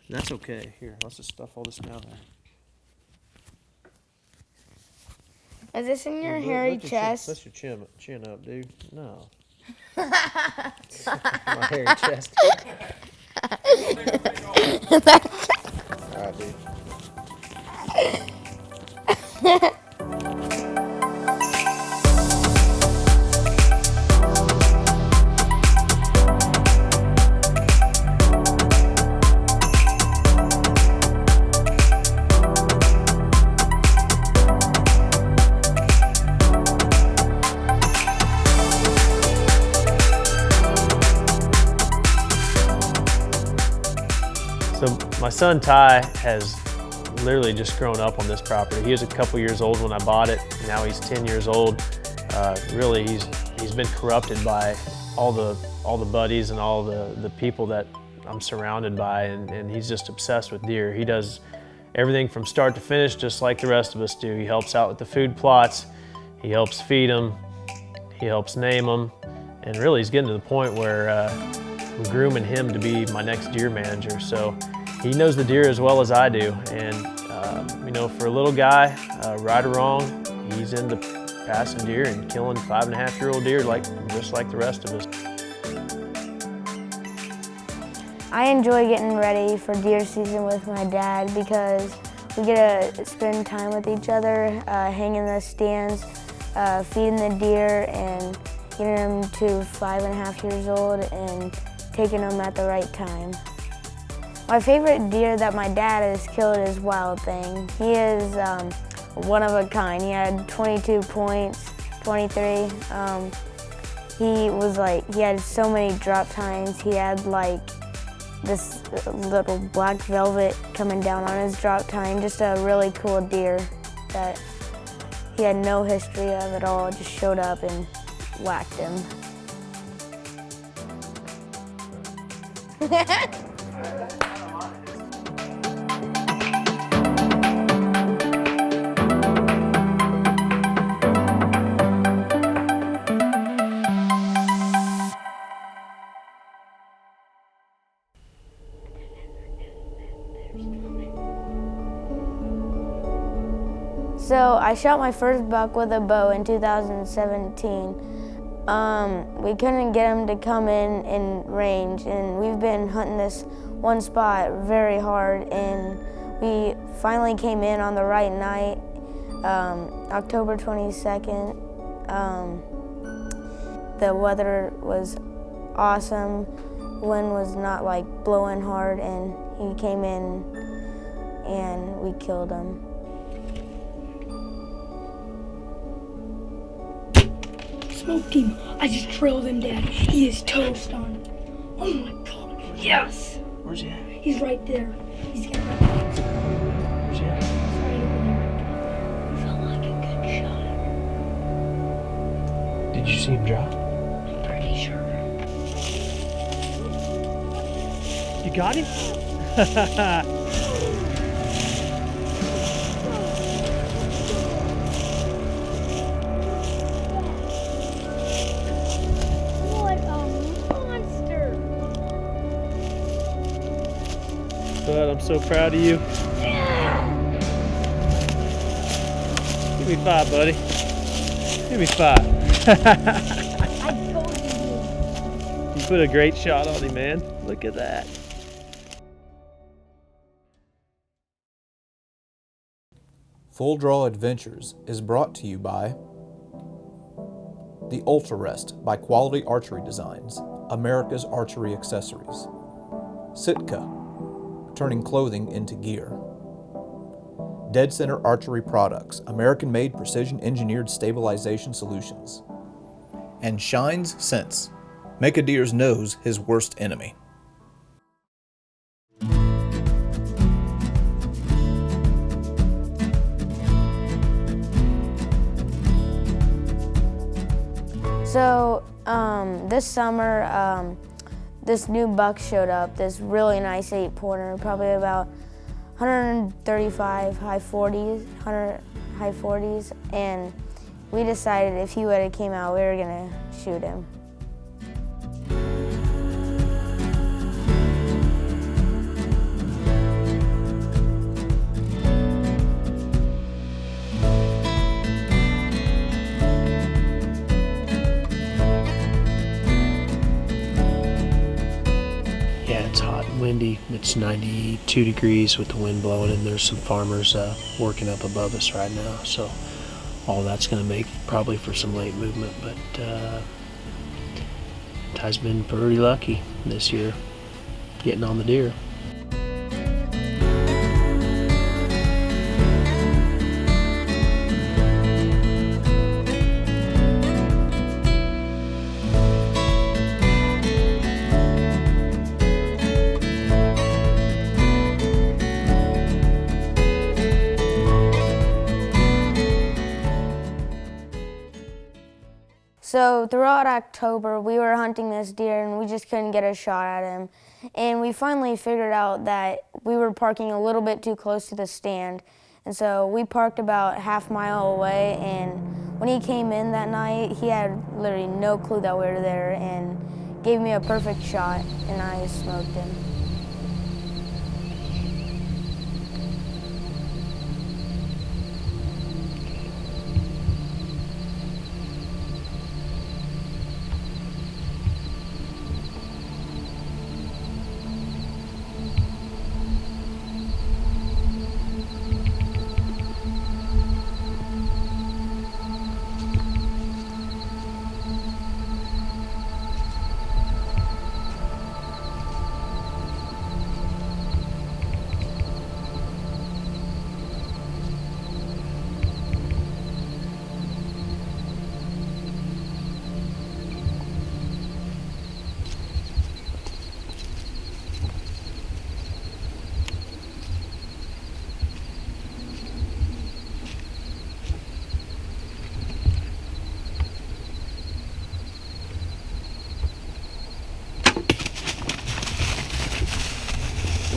That's okay. Here, let's just stuff all this down there. Is this in your hairy chest? That's your chin up, dude. No. My hairy chest. All right, dude. So my son Ty has literally just grown up on this property. He was a couple years old when I bought it. Now he's 10 years old. Really, he's been corrupted by all the buddies and all the people that I'm surrounded by, and he's just obsessed with deer. He does everything from start to finish, just like the rest of us do. He helps out with the food plots. He helps feed them. He helps name them, and really, he's getting to the point where I'm grooming him to be my next deer manager. So he knows the deer as well as I do, and you know, for a little guy, right or wrong, he's into passing deer and killing 5.5-year-old deer just like the rest of us. I enjoy getting ready for deer season with my dad because we get to spend time with each other, hanging the stands, feeding the deer, and getting them to 5.5 years old and taking them at the right time. My favorite deer that my dad has killed is Wild Thing. He is one of a kind. He had 22 points, 23. He had so many drop tines. He had this little black velvet coming down on his drop tine. Just a really cool deer that he had no history of at all. Just showed up and whacked him. So I shot my first buck with a bow in 2017. We couldn't get him to come in range, and we've been hunting this one spot very hard, and we finally came in on the right night, October 22nd. The weather was awesome. Wind was not blowing hard, and he came in and we killed him. Smoked him. I just drilled him dead. He is toast on. Oh my God. Yes. Where's he at? He's right there. He's got Where's he at? He's right over there. He felt like a good shot. Did you see him drop? I'm pretty sure. You got him? Bud, I'm so proud of you. Give me 5, buddy. Give me 5. I told you. You put a great shot on him, man. Look at that. Full Draw Adventures is brought to you by the Ultra Rest by Quality Archery Designs, America's archery accessories. Sitka, turning clothing into gear. Dead Center Archery Products, American-made precision-engineered stabilization solutions. And Shine's Scents, make a deer's nose his worst enemy. So this summer, this new buck showed up, this really nice 8-pointer, probably about 135, high 40s, and we decided if he would have came out, we were gonna shoot him. windy. It's 92 degrees with the wind blowing, and there's some farmers working up above us right now. So all that's going to make probably for some late movement, but Ty's been pretty lucky this year getting on the deer. So throughout October, we were hunting this deer and we just couldn't get a shot at him. And we finally figured out that we were parking a little bit too close to the stand. And so we parked about half mile away, and when he came in that night, he had literally no clue that we were there and gave me a perfect shot, and I smoked him.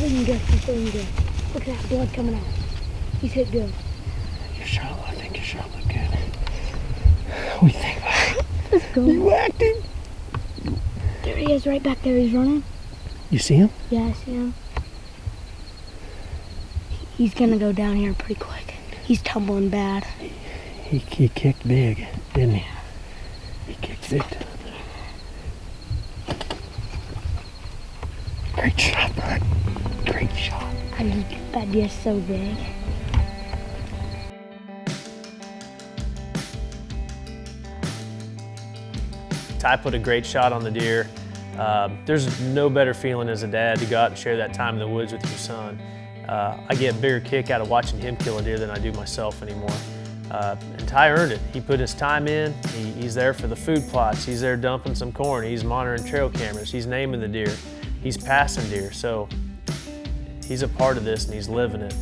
Looking good, he's looking good. Look at that blood coming out. He's hit good. I think your shot looked good. What do you think about it? Let's go. You whacked him? There he is, right back there. He's running. You see him? Yeah, I see him. He's gonna go down here pretty quick. He's tumbling bad. He kicked big, didn't he? He kicked big. Great shot, bud. Great shot. That deer's so big. Ty put a great shot on the deer. There's no better feeling as a dad to go out and share that time in the woods with your son. I get a bigger kick out of watching him kill a deer than I do myself anymore. And Ty earned it. He put his time in. He's there for the food plots. He's there dumping some corn. He's monitoring trail cameras. He's naming the deer. He's passing deer. So he's a part of this and he's living it.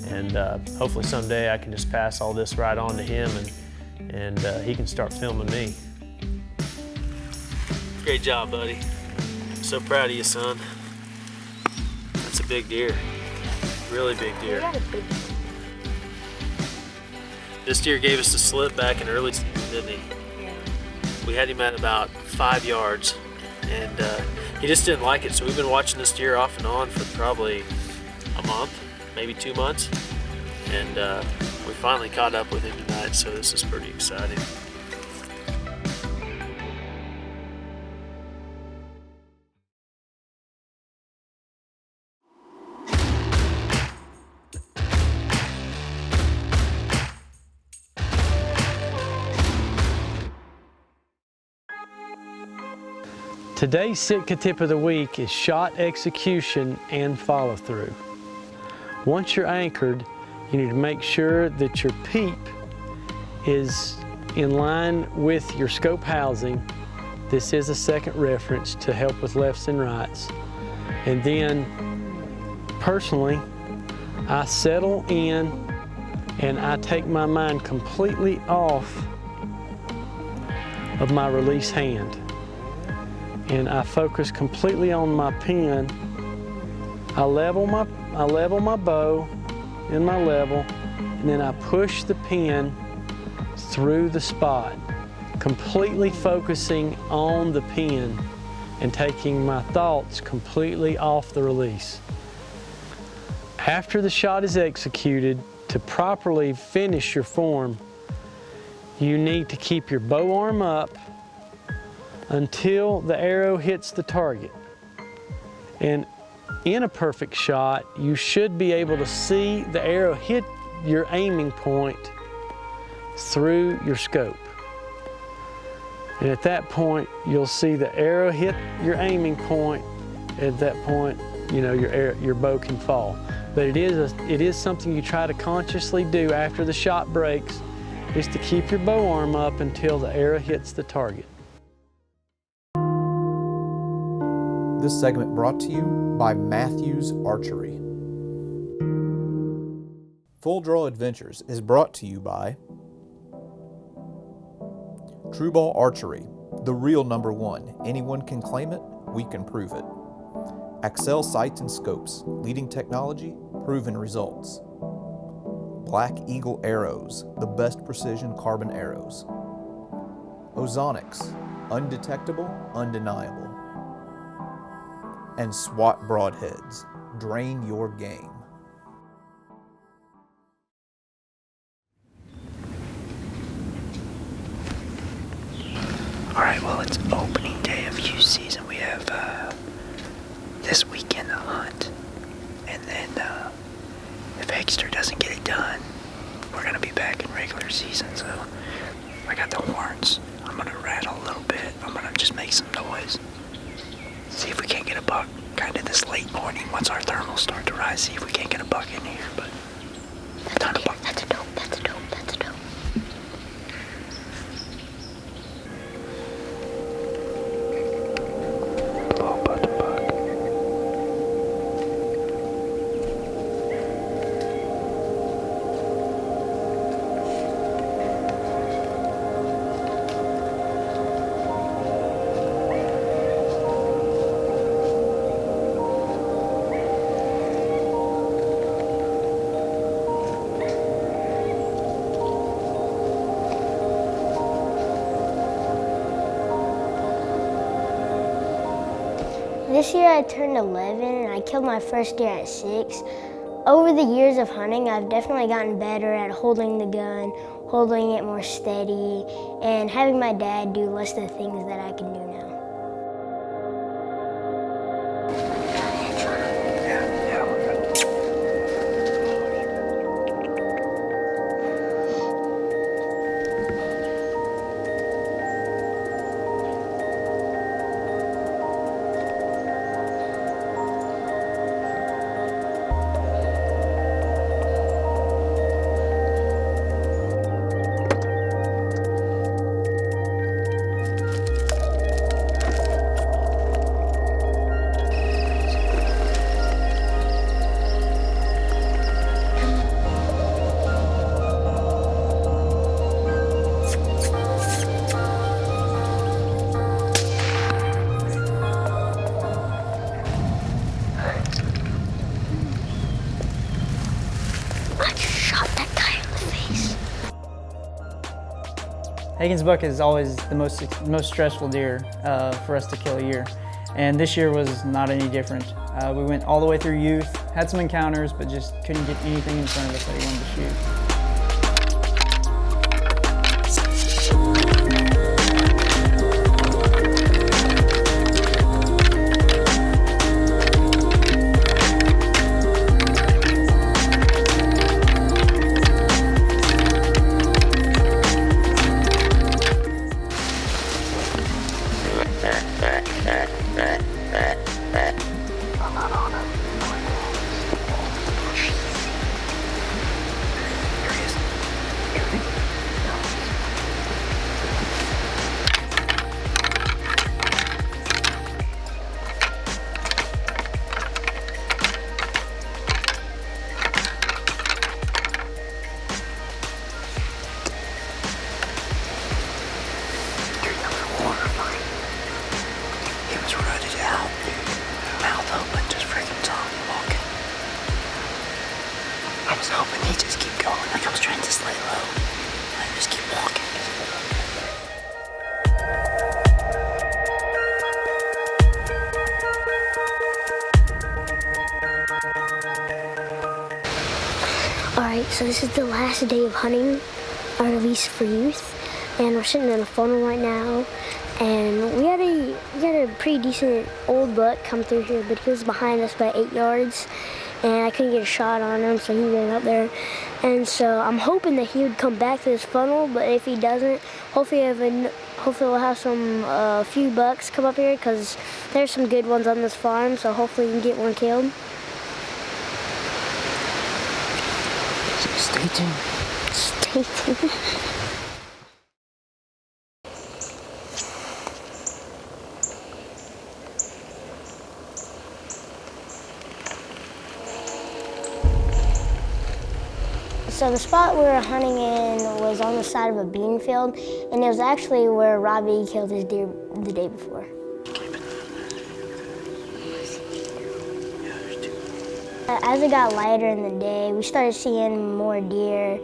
And hopefully someday I can just pass all this right on to him and he can start filming me. Great job, buddy. I'm so proud of you, son. That's a big deer. Really big deer. This deer gave us the slip back in early season, didn't he? Yeah. We had him at about 5 yards, and he just didn't like it. So we've been watching this deer off and on for probably a month, maybe 2 months, and we finally caught up with him tonight. So this is pretty exciting. Today's Sitka tip of the week is shot execution and follow through. Once you're anchored, you need to make sure that your peep is in line with your scope housing. This is a second reference to help with lefts and rights. And then, personally, I settle in and I take my mind completely off of my release hand. And I focus completely on my pin. I level my bow in my level, and then I push the pin through the spot, completely focusing on the pin and taking my thoughts completely off the release. After the shot is executed, to properly finish your form, you need to keep your bow arm up until the arrow hits the target. And in a perfect shot, you should be able to see the arrow hit your aiming point through your scope. And at that point, you'll see the arrow hit your aiming point. At that point, you know, your bow can fall. But it is something you try to consciously do after the shot breaks, is to keep your bow arm up until the arrow hits the target. This segment brought to you by Matthews Archery. Full Draw Adventures is brought to you by True Ball Archery, the real #1. Anyone can claim it, we can prove it. Axel Sights and Scopes, leading technology, proven results. Black Eagle Arrows, the best precision carbon arrows. Ozonics, undetectable, undeniable. And SWAT Broadheads, drain your game. All right, well, it's opening day of youth season. We have this weekend to hunt, and then if Exeter doesn't get it done, we're gonna be back in regular season. So I got the horns. I'm gonna rattle a little bit. I'm gonna just make some noise. See if we can't get a buck kind of this late morning once our thermals start to rise. See if we can't get a buck in here, but ton of buck. That's a dope, that's a dope, that's a dope. Oh, buck. This year I turned 11 and I killed my first deer at 6. Over the years of hunting, I've definitely gotten better at holding the gun, holding it more steady, and having my dad do less of the things that I can do now. Yeah, we're good. Hagen's buck is always the most stressful deer for us to kill a year, and this year was not any different. We went all the way through youth, had some encounters, but just couldn't get anything in front of us that he wanted to shoot. I was hoping he'd just keep going. Like I was trying to slay low and just keep walking. Alright, so this is the last day of hunting, our release for youth, and we're sitting in a funnel right now, And we had a pretty decent old buck come through here, but he was behind us by 8 yards, and I couldn't get a shot on him, so he went up there. And so I'm hoping that he would come back to this funnel, but if he doesn't, hopefully we'll have some few bucks come up here, because there's some good ones on this farm, so hopefully we can get one killed. Stay tuned. Stay tuned. So the spot we were hunting in was on the side of a bean field, and it was actually where Robbie killed his deer the day before. As it got lighter in the day, we started seeing more deer,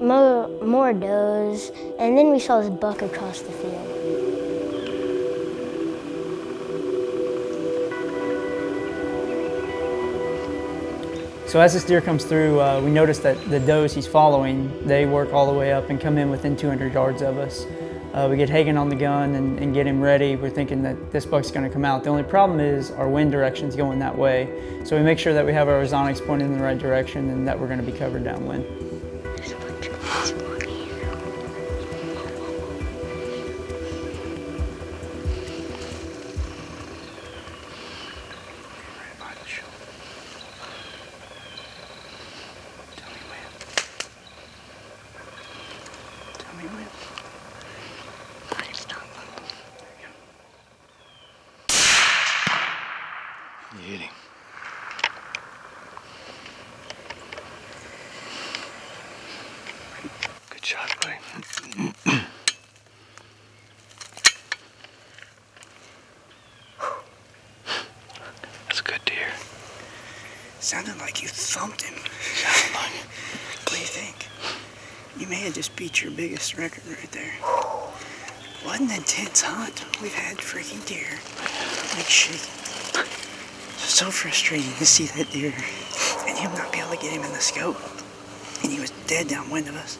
more does, and then we saw this buck across the field. So as this deer comes through, we notice that the does he's following, they work all the way up and come in within 200 yards of us. We get Hagen on the gun and get him ready. We're thinking that this buck's gonna come out. The only problem is our wind direction's going that way. So we make sure that we have our ozonics pointed in the right direction and that we're gonna be covered downwind. Eating. Good shot, buddy. That's a good deer. Sounded like you thumped him. Sounded like it. What do you think? You may have just beat your biggest record right there. What an intense hunt. We've had freaking deer like shaking. So frustrating to see that deer and him not be able to get him in the scope. And he was dead downwind of us.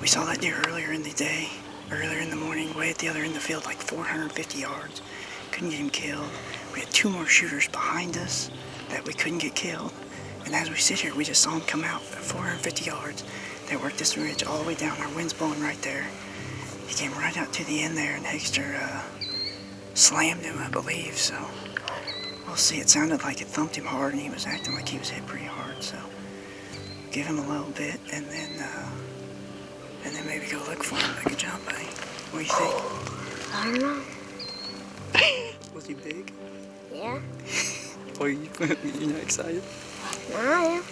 We saw that deer earlier in the day, earlier in the morning, way at the other end of the field, like 450 yards. Couldn't get him killed. We had 2 more shooters behind us that we couldn't get killed. And as we sit here, we just saw him come out at 450 yards. They worked this ridge all the way down. Our wind's blowing right there. He came right out to the end there, and Hegster slammed him, I believe, so. We'll see. It sounded like it thumped him hard, and he was acting like he was hit pretty hard. So give him a little bit, and then maybe go look for him. Good job, buddy. What do you think? I don't know. Was he big? Yeah. Or you're not excited? I am.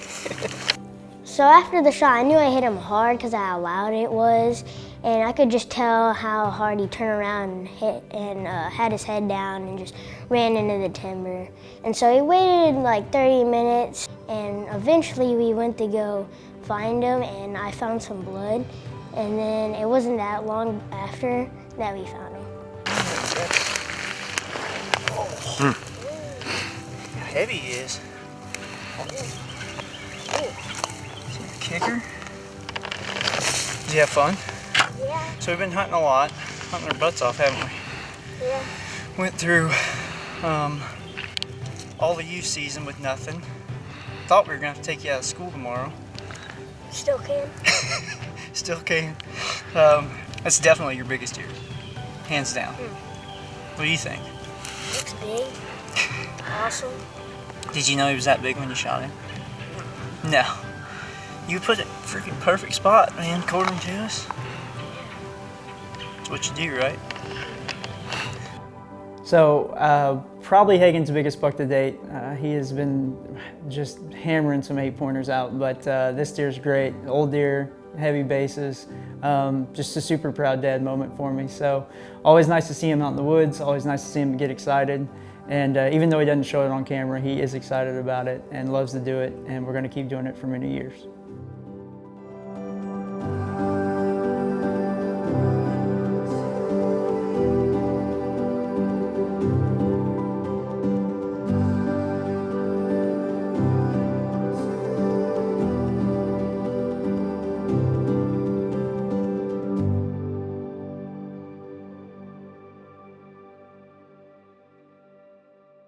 So after the shot, I knew I hit him hard because of how loud it was, and I could just tell how hard he turned around and hit and had his head down and just ran into the timber. And so he waited like 30 minutes, and eventually we went to go find him, and I found some blood, and then it wasn't that long after that we found him. How heavy he is. See the kicker? Did you have fun? Yeah. So we've been hunting a lot, hunting our butts off, haven't we? Yeah. Went through all the youth season with nothing. Thought we were gonna have to take you out of school tomorrow. Still can. Still can. That's definitely your biggest deer, hands down. What do you think? Looks big. Awesome. Did you know he was that big when you shot him? No. You put it freaking perfect spot, man, according to us. That's what you do, right? So probably Hagen's biggest buck to date. He has been just hammering some 8-pointers out, but this deer's great. Old deer, heavy bases, just a super proud dad moment for me. So always nice to see him out in the woods, always nice to see him get excited. And even though he doesn't show it on camera, he is excited about it and loves to do it, and we're gonna keep doing it for many years.